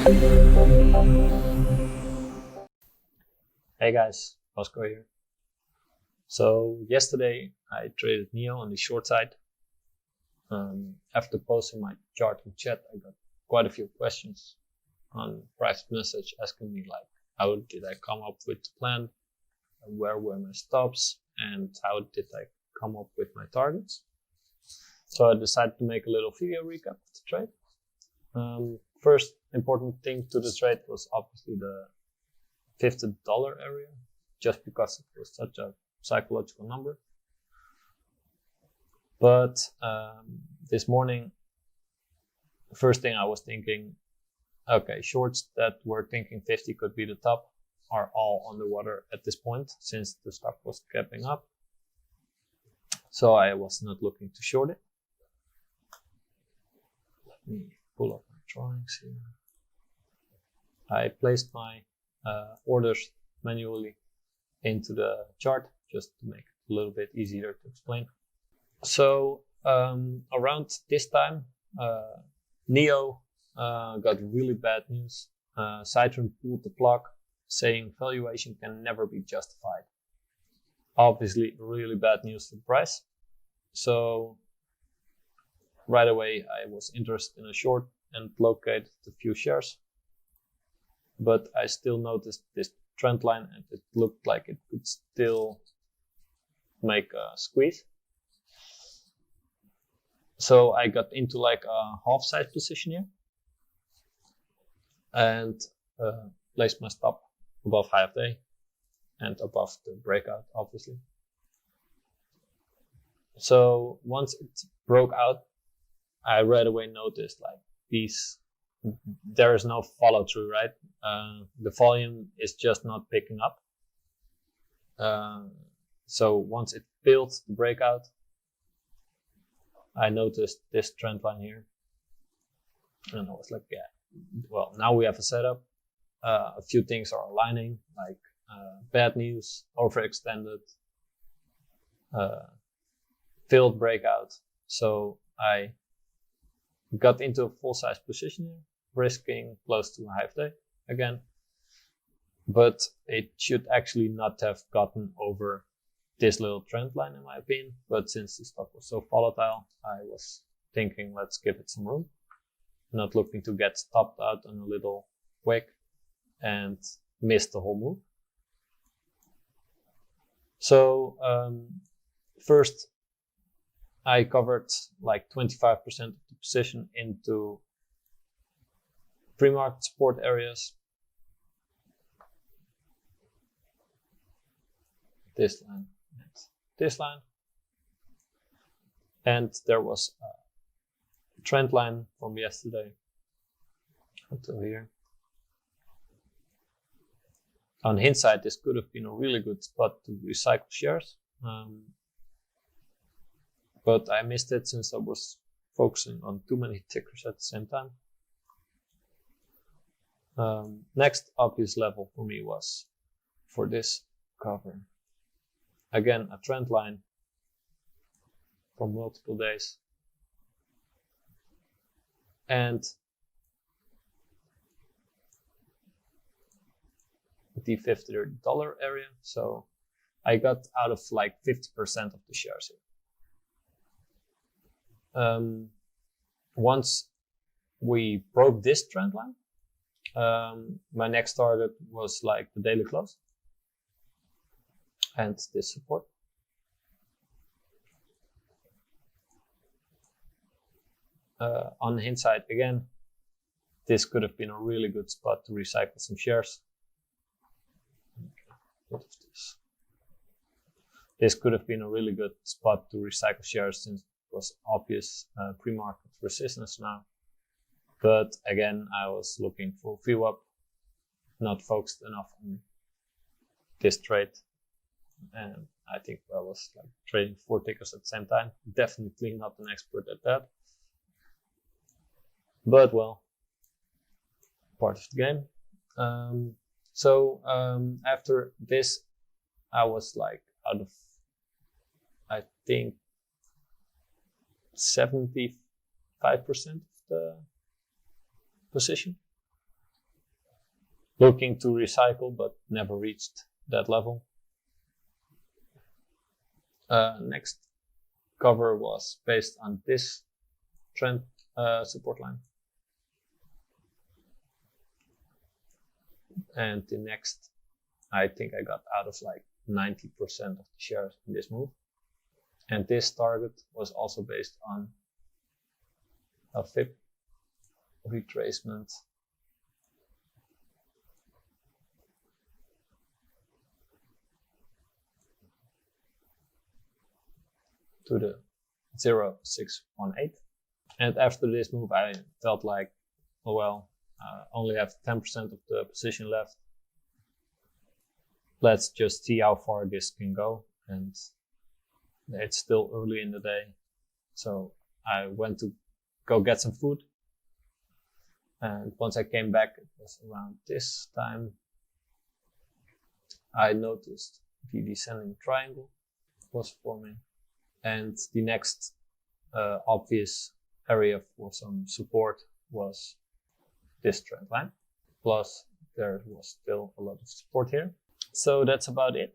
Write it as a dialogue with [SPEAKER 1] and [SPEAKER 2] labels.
[SPEAKER 1] Hey guys, Bosco here. So yesterday I traded NIO on the short side. After posting my chart in chat, I got quite a few questions on private message asking me like, how did I come up with the plan? Where were my stops? And how did I come up with my targets? So I decided to make a little video recap of the trade. First important thing to the trade was obviously the $50 area, just because it was such a psychological number. But this morning, the first thing I was thinking, okay, shorts that were thinking 50 could be the top are all underwater at this point since the stock was gapping up. So I was not looking to short it. Let me pull up my drawings here. I placed my orders manually into the chart just to make it a little bit easier to explain. So around this time, NIO got really bad news. Citron pulled the plug saying valuation can never be justified. Obviously really bad news for the price. So right away I was interested in a short and located a few shares. But I still noticed this trend line and it looked like it could still make a squeeze. So I got into like a half size position here and placed my stop above half day and above the breakout, obviously. So once it broke out, I right away noticed like there is no follow through, right? The volume is just not picking up. So once it failed the breakout, I noticed this trend line here. And I was like, yeah, well, now we have a setup. A few things are aligning, like bad news, overextended, failed breakout. So I got into a full size position here, risking close to a half day again. But it should actually not have gotten over this little trend line in my opinion. But since the stock was so volatile, I was thinking let's give it some room. Not looking to get stopped out on a little wick and miss the whole move. So first I covered like 25% of the position into pre-market support areas. This line and this line. And there was a trend line from yesterday until here. On hindsight, this could have been a really good spot to recycle shares. But I missed it since I was focusing on too many tickers at the same time. Next obvious level for me was for this cover. Again, a trend line from multiple days. And the $50 area. So I got out of like 50% of the shares here. Once we broke this trend line, my next target was like the daily close and this support. On hindsight, again, this could have been a really good spot to recycle some shares. What is this? This could have been a really good spot to recycle shares since was obvious pre-market resistance now. But again, I was looking for view up, not focused enough on this trade. And I think I was like trading 4 tickers at the same time. Definitely not an expert at that. But well, part of the game. So after this, I was like out of, I think, 75% of the position. looking to recycle, but never reached that level. Next cover was based on this trend support line. And the next, I think I got out of like 90% of the shares in this move. And this target was also based on a FIP retracement to the 0.618. And after this move, I felt like, oh well, only have 10% of the position left. Let's just see how far this can go. And it's still early in the day. So I went to go get some food. And once I came back, it was around this time, I noticed the descending triangle was forming. And the next obvious area for some support was this trend line. Plus, there was still a lot of support here. So that's about it.